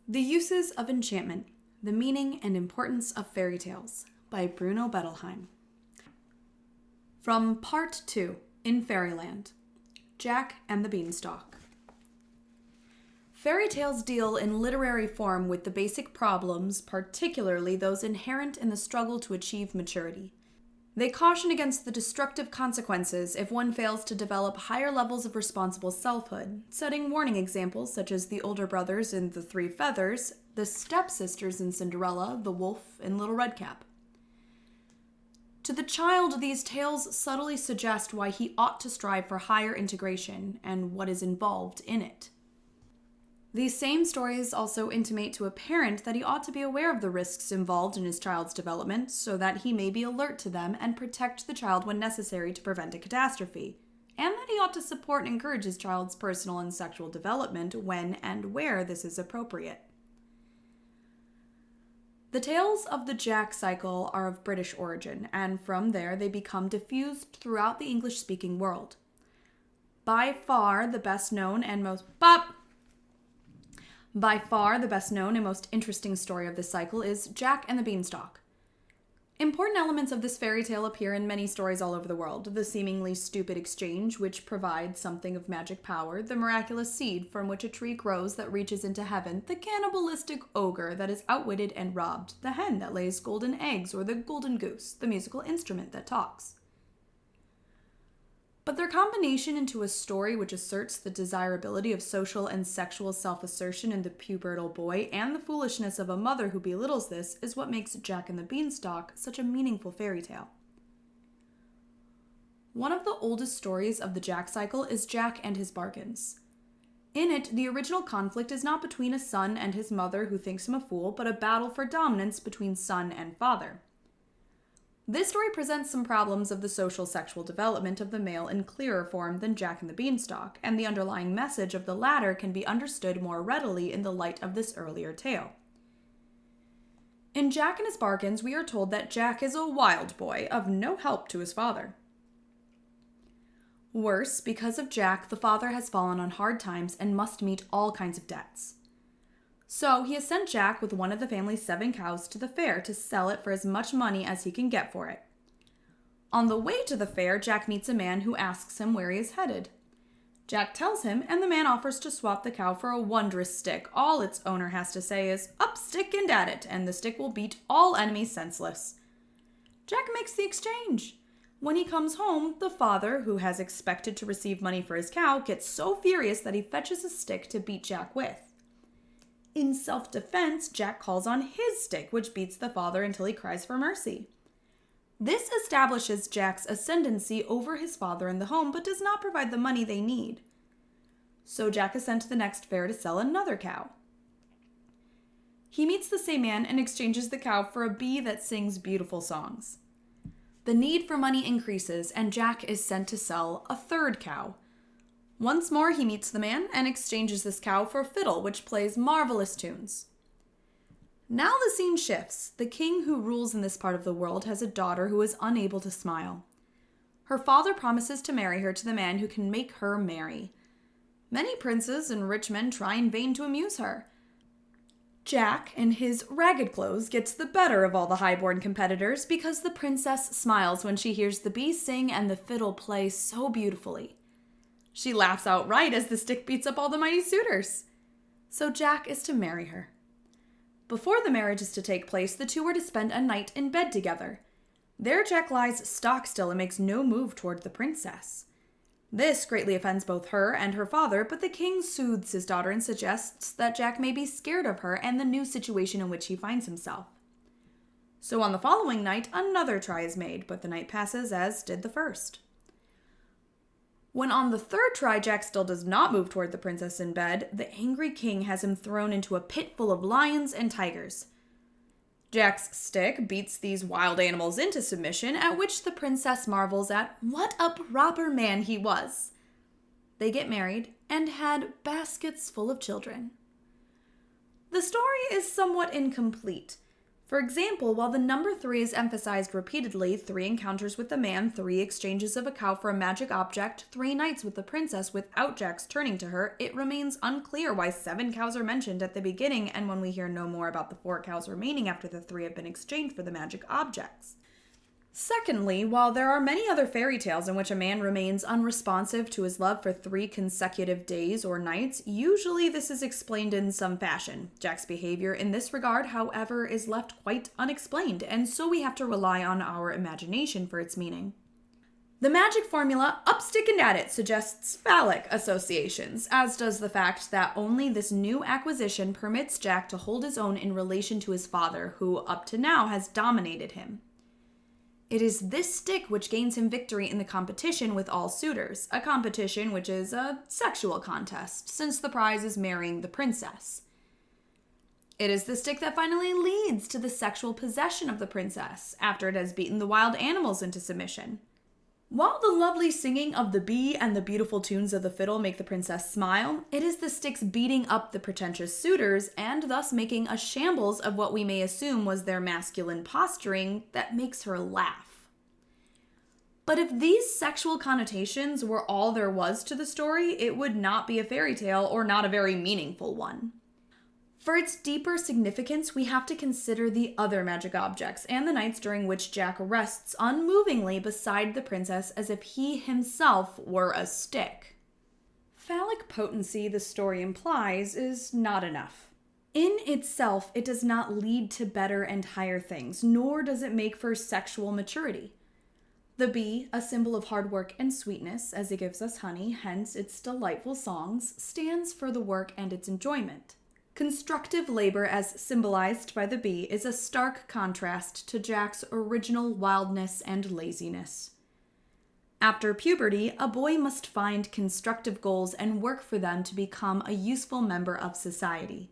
The Uses of Enchantment, the Meaning and Importance of Fairy Tales by Bruno Bettelheim. From Part 2, in Fairyland, Jack and the Beanstalk. Fairy tales deal in literary form with the basic problems, particularly those inherent in the struggle to achieve maturity. They caution against the destructive consequences if one fails to develop higher levels of responsible selfhood, setting warning examples such as the older brothers in The Three Feathers, the stepsisters in Cinderella, the wolf in Little Redcap. To the child, these tales subtly suggest why he ought to strive for higher integration and what is involved in it. These same stories also intimate to a parent that he ought to be aware of the risks involved in his child's development so that he may be alert to them and protect the child when necessary to prevent a catastrophe, and that he ought to support and encourage his child's personal and sexual development when and where this is appropriate. The tales of the Jack cycle are of British origin, and from there they become diffused throughout the English-speaking world. By far the best known and most interesting story of this cycle is Jack and the Beanstalk. Important elements of this fairy tale appear in many stories all over the world. The seemingly stupid exchange, which provides something of magic power, the miraculous seed from which a tree grows that reaches into heaven, the cannibalistic ogre that is outwitted and robbed, the hen that lays golden eggs, or the golden goose, the musical instrument that talks. But their combination into a story which asserts the desirability of social and sexual self-assertion in the pubertal boy and the foolishness of a mother who belittles this is what makes Jack and the Beanstalk such a meaningful fairy tale. One of the oldest stories of the Jack cycle is Jack and His Bargains. In it, the original conflict is not between a son and his mother who thinks him a fool, but a battle for dominance between son and father. This story presents some problems of the social sexual development of the male in clearer form than Jack and the Beanstalk, and the underlying message of the latter can be understood more readily in the light of this earlier tale. In Jack and His Bargains, we are told that Jack is a wild boy, of no help to his father. Worse, because of Jack, the father has fallen on hard times and must meet all kinds of debts. So he has sent Jack with one of the family's 7 cows to the fair to sell it for as much money as he can get for it. On the way to the fair, Jack meets a man who asks him where he is headed. Jack tells him, and the man offers to swap the cow for a wondrous stick. All its owner has to say is, "Up, stick, and at it," and the stick will beat all enemies senseless. Jack makes the exchange. When he comes home, the father, who has expected to receive money for his cow, gets so furious that he fetches a stick to beat Jack with. In self-defense, Jack calls on his stick, which beats the father until he cries for mercy. This establishes Jack's ascendancy over his father in the home, but does not provide the money they need. So Jack is sent to the next fair to sell another cow. He meets the same man and exchanges the cow for a bee that sings beautiful songs. The need for money increases, and Jack is sent to sell a third cow. Once more, he meets the man and exchanges this cow for a fiddle, which plays marvelous tunes. Now the scene shifts. The king who rules in this part of the world has a daughter who is unable to smile. Her father promises to marry her to the man who can make her merry. Many princes and rich men try in vain to amuse her. Jack, in his ragged clothes, gets the better of all the high-born competitors because the princess smiles when she hears the bee sing and the fiddle play so beautifully. She laughs outright as the stick beats up all the mighty suitors. So Jack is to marry her. Before the marriage is to take place, the two are to spend a night in bed together. There Jack lies stock still and makes no move toward the princess. This greatly offends both her and her father, but the king soothes his daughter and suggests that Jack may be scared of her and the new situation in which he finds himself. So on the following night, another try is made, but the night passes as did the first. When on the third try Jack still does not move toward the princess in bed, the angry king has him thrown into a pit full of lions and tigers. Jack's stick beats these wild animals into submission, at which the princess marvels at what a proper man he was. They get married and had baskets full of children. The story is somewhat incomplete. For example, while the number 3 is emphasized repeatedly, 3 encounters with the man, 3 exchanges of a cow for a magic object, 3 nights with the princess without Jack's turning to her, it remains unclear why 7 cows are mentioned at the beginning and when we hear no more about the 4 cows remaining after the 3 have been exchanged for the magic objects. Secondly, while there are many other fairy tales in which a man remains unresponsive to his love for 3 consecutive days or nights, usually this is explained in some fashion. Jack's behavior in this regard, however, is left quite unexplained, and so we have to rely on our imagination for its meaning. The magic formula, up stick and at it, suggests phallic associations, as does the fact that only this new acquisition permits Jack to hold his own in relation to his father, who up to now has dominated him. It is this stick which gains him victory in the competition with all suitors, a competition which is a sexual contest, since the prize is marrying the princess. It is the stick that finally leads to the sexual possession of the princess, after it has beaten the wild animals into submission. While the lovely singing of the bee and the beautiful tunes of the fiddle make the princess smile, it is the stick's beating up the pretentious suitors, and thus making a shambles of what we may assume was their masculine posturing, that makes her laugh. But if these sexual connotations were all there was to the story, it would not be a fairy tale or not a very meaningful one. For its deeper significance, we have to consider the other magic objects and the nights during which Jack rests unmovingly beside the princess as if he himself were a stick. Phallic potency, the story implies, is not enough. In itself, it does not lead to better and higher things, nor does it make for sexual maturity. The bee, a symbol of hard work and sweetness, as it gives us honey, hence its delightful songs, stands for the work and its enjoyment. Constructive labor, as symbolized by the bee, is a stark contrast to Jack's original wildness and laziness. After puberty, a boy must find constructive goals and work for them to become a useful member of society.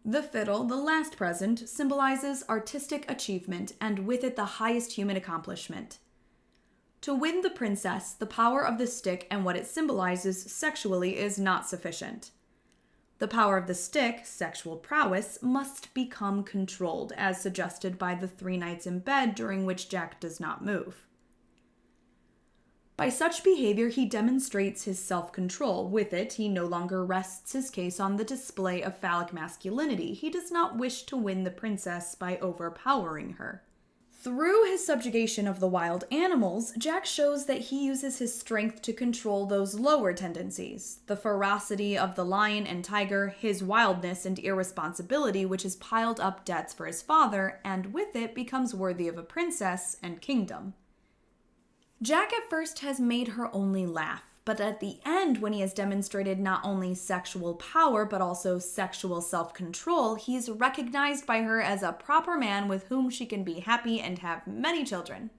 The fiddle, the last present, symbolizes artistic achievement and with it the highest human accomplishment. To win the princess, the power of the stick and what it symbolizes sexually is not sufficient. The power of the stick, sexual prowess, must become controlled, as suggested by the 3 nights in bed during which Jack does not move. By such behavior, he demonstrates his self-control. With it, he no longer rests his case on the display of phallic masculinity. He does not wish to win the princess by overpowering her. Through his subjugation of the wild animals, Jack shows that he uses his strength to control those lower tendencies, the ferocity of the lion and tiger, his wildness and irresponsibility, which has piled up debts for his father, and with it becomes worthy of a princess and kingdom. Jack at first has made her only laugh, but at the end, when he has demonstrated not only sexual power, but also sexual self-control, he is recognized by her as a proper man with whom she can be happy and have many children.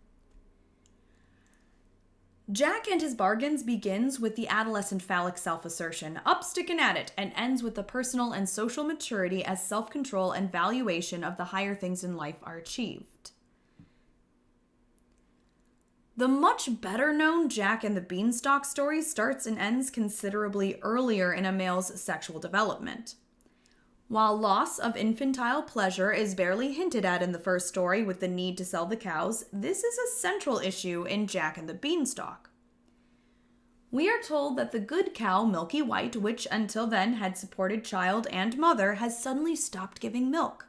Jack and his bargains begins with the adolescent phallic self-assertion, up stickin' at it, and ends with the personal and social maturity as self-control and valuation of the higher things in life are achieved. The much better-known Jack and the Beanstalk story starts and ends considerably earlier in a male's sexual development. While loss of infantile pleasure is barely hinted at in the first story with the need to sell the cows, this is a central issue in Jack and the Beanstalk. We are told that the good cow, Milky White, which until then had supported child and mother, has suddenly stopped giving milk.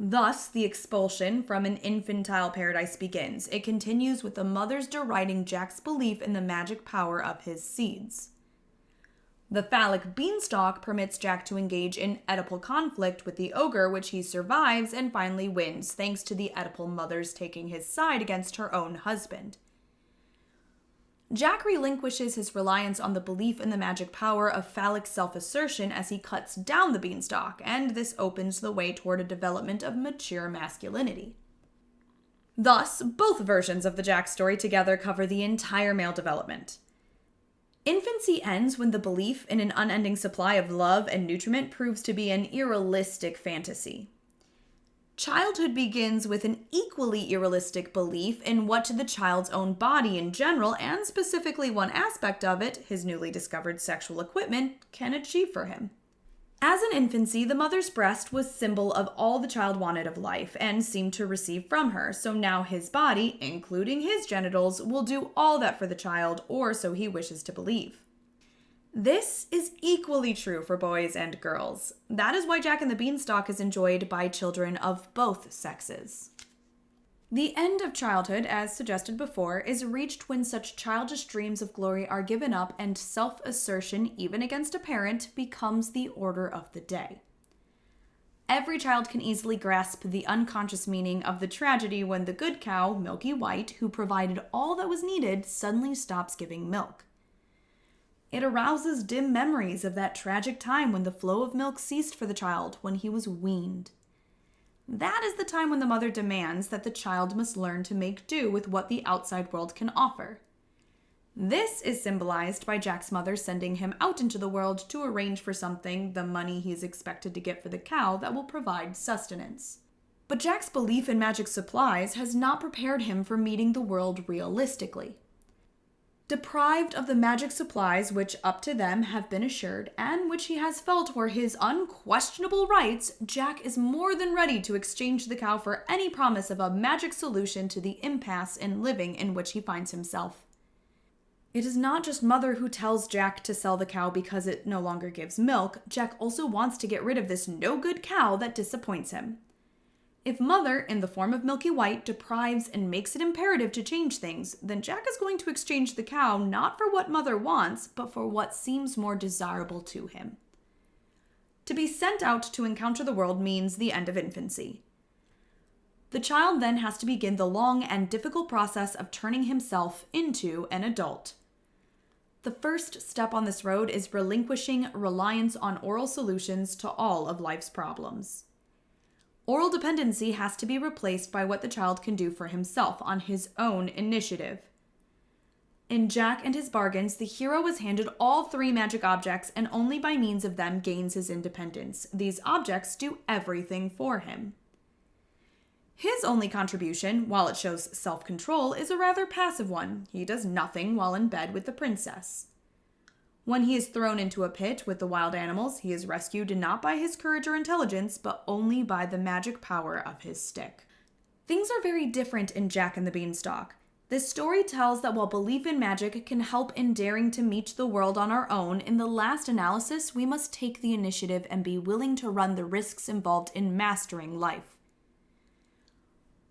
Thus, the expulsion from an infantile paradise begins. It continues with the mothers deriding Jack's belief in the magic power of his seeds. The phallic beanstalk permits Jack to engage in Oedipal conflict with the ogre, which he survives and finally wins, thanks to the Oedipal mother's taking his side against her own husband. Jack relinquishes his reliance on the belief in the magic power of phallic self-assertion as he cuts down the beanstalk, and this opens the way toward a development of mature masculinity. Thus, both versions of the Jack story together cover the entire male development. Infancy ends when the belief in an unending supply of love and nutriment proves to be an irrealistic fantasy. Childhood begins with an equally irrealistic belief in what the child's own body in general, and specifically one aspect of it, his newly discovered sexual equipment, can achieve for him. As an infancy, the mother's breast was symbol of all the child wanted of life and seemed to receive from her, so now his body, including his genitals, will do all that for the child, or so he wishes to believe. This is equally true for boys and girls. That is why Jack and the Beanstalk is enjoyed by children of both sexes. The end of childhood, as suggested before, is reached when such childish dreams of glory are given up and self-assertion, even against a parent, becomes the order of the day. Every child can easily grasp the unconscious meaning of the tragedy when the good cow, Milky White, who provided all that was needed, suddenly stops giving milk. It arouses dim memories of that tragic time when the flow of milk ceased for the child when he was weaned. That is the time when the mother demands that the child must learn to make do with what the outside world can offer. This is symbolized by Jack's mother sending him out into the world to arrange for something, the money he is expected to get for the cow, that will provide sustenance. But Jack's belief in magic supplies has not prepared him for meeting the world realistically. Deprived of the magic supplies which up to them have been assured, and which he has felt were his unquestionable rights, Jack is more than ready to exchange the cow for any promise of a magic solution to the impasse in living in which he finds himself. It is not just Mother who tells Jack to sell the cow because it no longer gives milk. Jack also wants to get rid of this no-good cow that disappoints him. If Mother, in the form of Milky White, deprives and makes it imperative to change things, then Jack is going to exchange the cow not for what Mother wants, but for what seems more desirable to him. To be sent out to encounter the world means the end of infancy. The child then has to begin the long and difficult process of turning himself into an adult. The first step on this road is relinquishing reliance on oral solutions to all of life's problems. Oral dependency has to be replaced by what the child can do for himself on his own initiative. In Jack and His Bargains, the hero is handed all 3 magic objects and only by means of them gains his independence. These objects do everything for him. His only contribution, while it shows self-control, is a rather passive one. He does nothing while in bed with the princess. When he is thrown into a pit with the wild animals, he is rescued not by his courage or intelligence, but only by the magic power of his stick. Things are very different in Jack and the Beanstalk. This story tells that while belief in magic can help in daring to meet the world on our own, in the last analysis, we must take the initiative and be willing to run the risks involved in mastering life.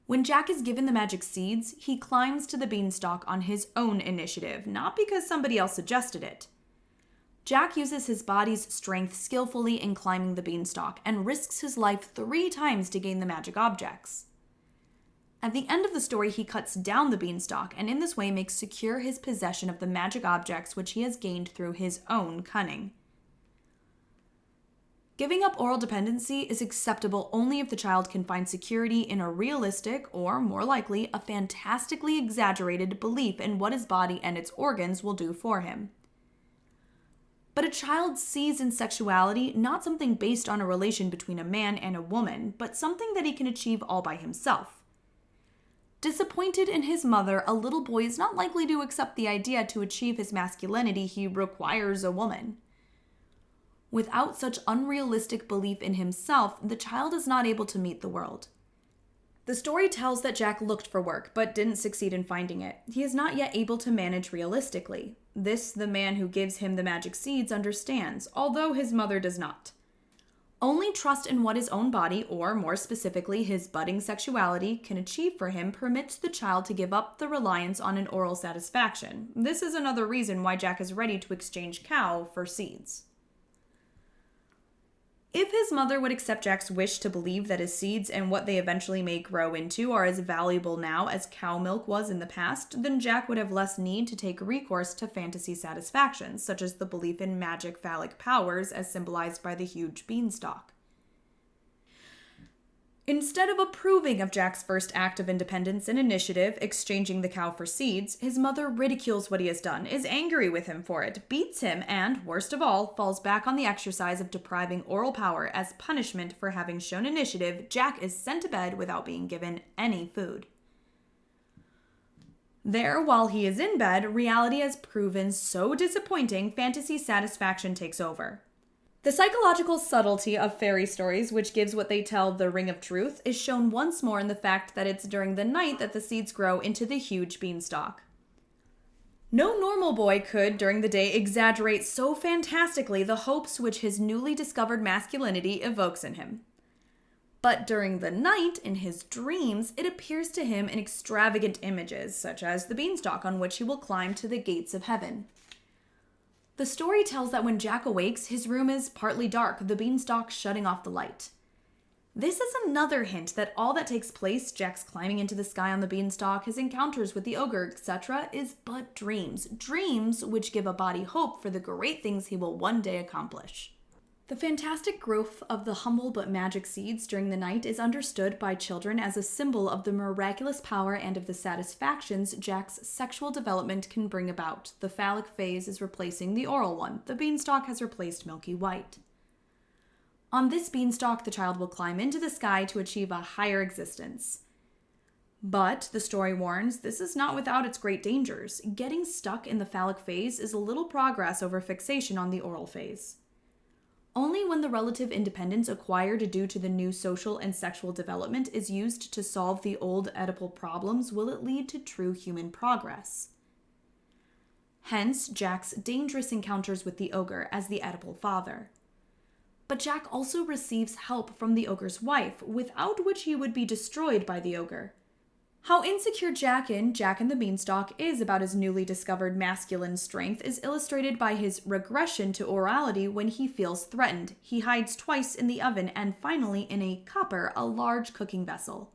When Jack is given the magic seeds, he climbs to the beanstalk on his own initiative, not because somebody else suggested it. Jack uses his body's strength skillfully in climbing the beanstalk and risks his life 3 times to gain the magic objects. At the end of the story, he cuts down the beanstalk and in this way makes secure his possession of the magic objects which he has gained through his own cunning. Giving up oral dependency is acceptable only if the child can find security in a realistic, or more likely, a fantastically exaggerated belief in what his body and its organs will do for him. But a child sees in sexuality not something based on a relation between a man and a woman, but something that he can achieve all by himself. Disappointed in his mother, a little boy is not likely to accept the idea to achieve his masculinity he requires a woman. Without such unrealistic belief in himself, the child is not able to meet the world. The story tells that Jack looked for work, but didn't succeed in finding it. He is not yet able to manage realistically. This, the man who gives him the magic seeds understands, although his mother does not. Only trust in what his own body, or more specifically his budding sexuality, can achieve for him permits the child to give up the reliance on an oral satisfaction. This is another reason why Jack is ready to exchange cow for seeds. If his mother would accept Jack's wish to believe that his seeds and what they eventually may grow into are as valuable now as cow milk was in the past, then Jack would have less need to take recourse to fantasy satisfactions, such as the belief in magic phallic powers as symbolized by the huge beanstalk. Instead of approving of Jack's first act of independence and initiative, exchanging the cow for seeds, his mother ridicules what he has done, is angry with him for it, beats him, and, worst of all, falls back on the exercise of depriving oral power as punishment for having shown initiative. Jack is sent to bed without being given any food. There, while he is in bed, reality has proven so disappointing, fantasy satisfaction takes over. The psychological subtlety of fairy stories, which gives what they tell the ring of truth, is shown once more in the fact that it's during the night that the seeds grow into the huge beanstalk. No normal boy could, during the day, exaggerate so fantastically the hopes which his newly discovered masculinity evokes in him. But during the night, in his dreams, it appears to him in extravagant images, such as the beanstalk on which he will climb to the gates of heaven. The story tells that when Jack awakes, his room is partly dark, the beanstalk shutting off the light. This is another hint that all that takes place, Jack's climbing into the sky on the beanstalk, his encounters with the ogre, etc., is but dreams. Dreams which give a body hope for the great things he will one day accomplish. The fantastic growth of the humble but magic seeds during the night is understood by children as a symbol of the miraculous power and of the satisfactions Jack's sexual development can bring about. The phallic phase is replacing the oral one. The beanstalk has replaced milky white. On this beanstalk, the child will climb into the sky to achieve a higher existence. But, the story warns, this is not without its great dangers. Getting stuck in the phallic phase is a little progress over fixation on the oral phase. Only when the relative independence acquired due to the new social and sexual development is used to solve the old Oedipal problems will it lead to true human progress. Hence, Jack's dangerous encounters with the ogre as the Oedipal father. But Jack also receives help from the ogre's wife, without which he would be destroyed by the ogre. How insecure Jack in Jack and the Beanstalk is about his newly discovered masculine strength is illustrated by his regression to orality when he feels threatened. He hides twice in the oven and finally in a copper, a large cooking vessel.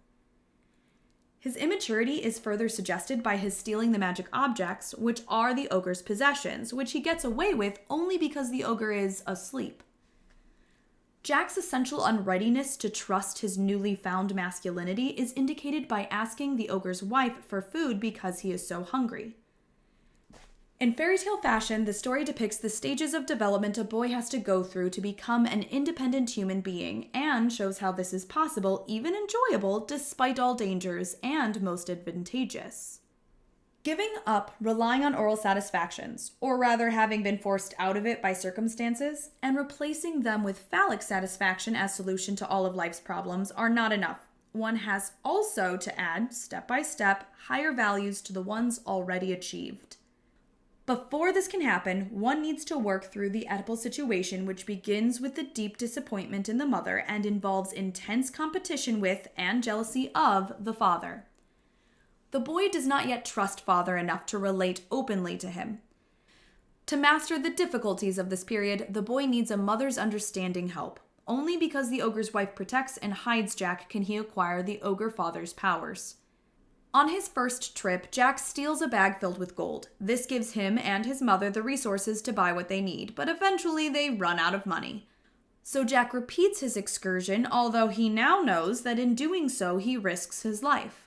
His immaturity is further suggested by his stealing the magic objects, which are the ogre's possessions, which he gets away with only because the ogre is asleep. Jack's essential unreadiness to trust his newly found masculinity is indicated by asking the ogre's wife for food because he is so hungry. In fairy tale fashion, the story depicts the stages of development a boy has to go through to become an independent human being, and shows how this is possible, even enjoyable, despite all dangers, and most advantageous. Giving up relying on oral satisfactions, or rather having been forced out of it by circumstances, and replacing them with phallic satisfaction as solution to all of life's problems are not enough. One has also to add, step by step, higher values to the ones already achieved. Before this can happen, one needs to work through the Oedipal situation, which begins with the deep disappointment in the mother and involves intense competition with and jealousy of the father. The boy does not yet trust father enough to relate openly to him. To master the difficulties of this period, the boy needs a mother's understanding help. Only because the ogre's wife protects and hides Jack can he acquire the ogre father's powers. On his first trip, Jack steals a bag filled with gold. This gives him and his mother the resources to buy what they need, but eventually they run out of money. So Jack repeats his excursion, although he now knows that in doing so he risks his life.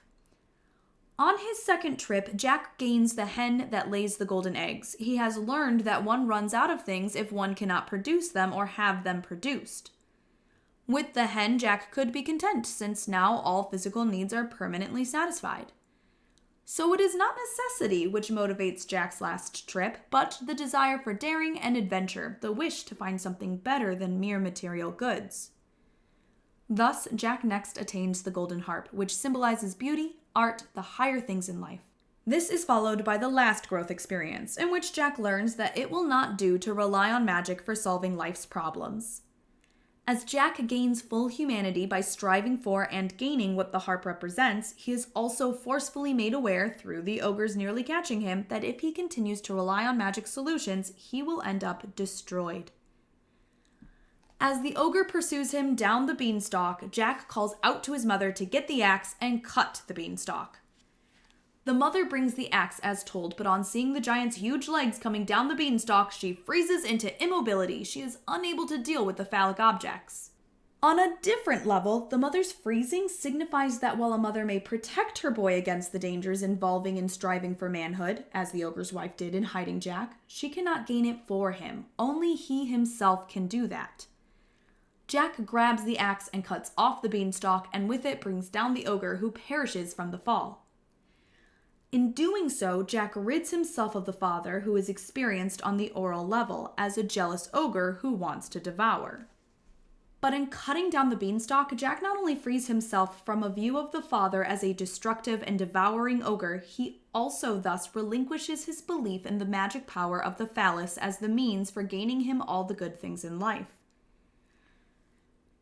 On his second trip, Jack gains the hen that lays the golden eggs. He has learned that one runs out of things if one cannot produce them or have them produced. With the hen, Jack could be content, since now all physical needs are permanently satisfied. So it is not necessity which motivates Jack's last trip, but the desire for daring and adventure, the wish to find something better than mere material goods. Thus, Jack next attains the golden harp, which symbolizes beauty, art, the higher things in life. This is followed by the last growth experience, in which Jack learns that it will not do to rely on magic for solving life's problems. As Jack gains full humanity by striving for and gaining what the harp represents, he is also forcefully made aware, through the ogres nearly catching him, that if he continues to rely on magic solutions, he will end up destroyed. As the ogre pursues him down the beanstalk, Jack calls out to his mother to get the axe and cut the beanstalk. The mother brings the axe as told, but on seeing the giant's huge legs coming down the beanstalk, she freezes into immobility. She is unable to deal with the phallic objects. On a different level, the mother's freezing signifies that while a mother may protect her boy against the dangers involving in striving for manhood, as the ogre's wife did in hiding Jack, she cannot gain it for him. Only he himself can do that. Jack grabs the axe and cuts off the beanstalk, and with it brings down the ogre, who perishes from the fall. In doing so, Jack rids himself of the father who is experienced on the oral level as a jealous ogre who wants to devour. But in cutting down the beanstalk, Jack not only frees himself from a view of the father as a destructive and devouring ogre, he also thus relinquishes his belief in the magic power of the phallus as the means for gaining him all the good things in life.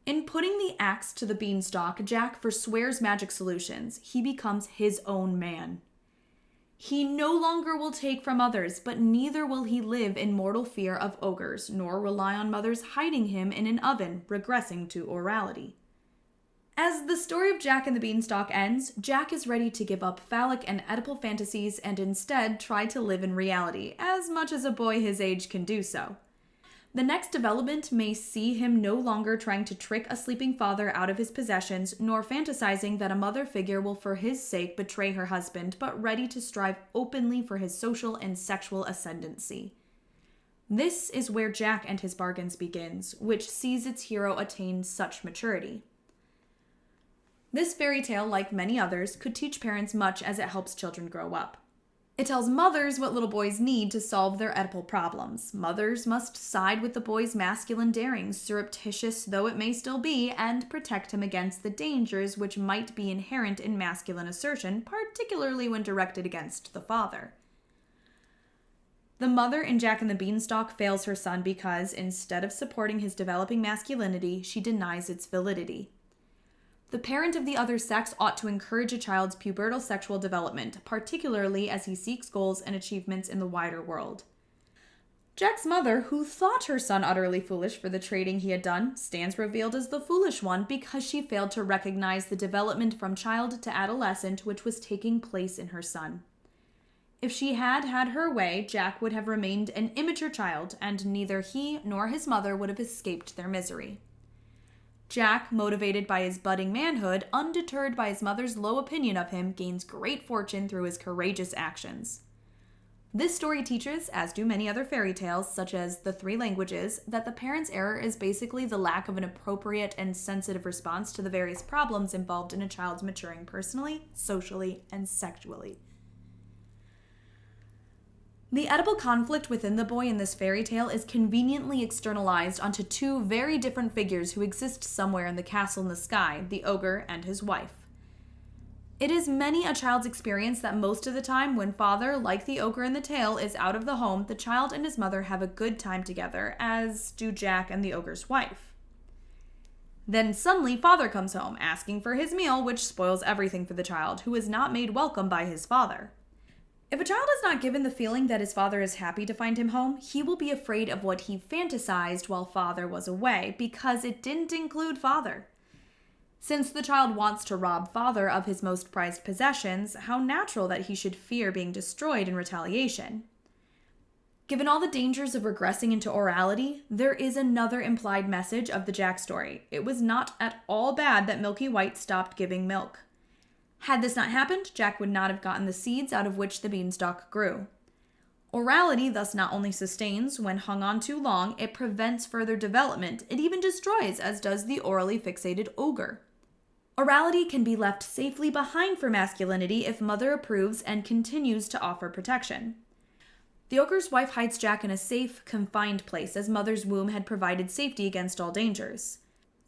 In putting the axe to the beanstalk, Jack forswears magic solutions. He becomes his own man. He no longer will take from others, but neither will he live in mortal fear of ogres, nor rely on mothers hiding him in an oven, regressing to orality. As the story of Jack and the Beanstalk ends, Jack is ready to give up phallic and Oedipal fantasies and instead try to live in reality, as much as a boy his age can do so. The next development may see him no longer trying to trick a sleeping father out of his possessions, nor fantasizing that a mother figure will for his sake betray her husband, but ready to strive openly for his social and sexual ascendancy. This is where Jack and his bargains begins, which sees its hero attain such maturity. This fairy tale, like many others, could teach parents much as it helps children grow up. It tells mothers what little boys need to solve their Oedipal problems. Mothers must side with the boy's masculine daring, surreptitious though it may still be, and protect him against the dangers which might be inherent in masculine assertion, particularly when directed against the father. The mother in Jack and the Beanstalk fails her son because, instead of supporting his developing masculinity, she denies its validity. The parent of the other sex ought to encourage a child's pubertal sexual development, particularly as he seeks goals and achievements in the wider world. Jack's mother, who thought her son utterly foolish for the trading he had done, stands revealed as the foolish one because she failed to recognize the development from child to adolescent which was taking place in her son. If she had had her way, Jack would have remained an immature child, and neither he nor his mother would have escaped their misery. Jack, motivated by his budding manhood, undeterred by his mother's low opinion of him, gains great fortune through his courageous actions. This story teaches, as do many other fairy tales, such as The Three Languages, that the parent's error is basically the lack of an appropriate and sensitive response to the various problems involved in a child's maturing personally, socially, and sexually. The Oedipal conflict within the boy in this fairy tale is conveniently externalized onto two very different figures who exist somewhere in the castle in the sky, the ogre and his wife. It is many a child's experience that most of the time when father, like the ogre in the tale, is out of the home, the child and his mother have a good time together, as do Jack and the ogre's wife. Then suddenly father comes home, asking for his meal, which spoils everything for the child, who is not made welcome by his father. If a child is not given the feeling that his father is happy to find him home, he will be afraid of what he fantasized while father was away, because it didn't include father. Since the child wants to rob father of his most prized possessions, how natural that he should fear being destroyed in retaliation. Given all the dangers of regressing into orality, there is another implied message of the Jack story. It was not at all bad that Milky White stopped giving milk. Had this not happened, Jack would not have gotten the seeds out of which the beanstalk grew. Orality thus not only sustains, when hung on too long, it prevents further development, it even destroys, as does the orally fixated ogre. Orality can be left safely behind for masculinity if mother approves and continues to offer protection. The ogre's wife hides Jack in a safe, confined place, as mother's womb had provided safety against all dangers.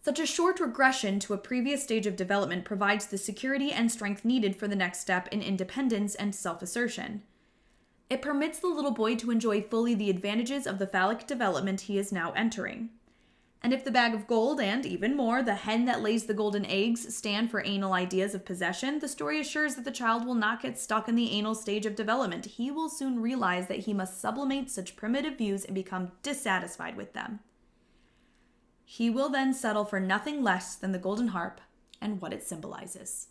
Such a short regression to a previous stage of development provides the security and strength needed for the next step in independence and self-assertion. It permits the little boy to enjoy fully the advantages of the phallic development he is now entering. And if the bag of gold and, even more, the hen that lays the golden eggs stand for anal ideas of possession, the story assures that the child will not get stuck in the anal stage of development. He will soon realize that he must sublimate such primitive views and become dissatisfied with them. He will then settle for nothing less than the golden harp and what it symbolizes.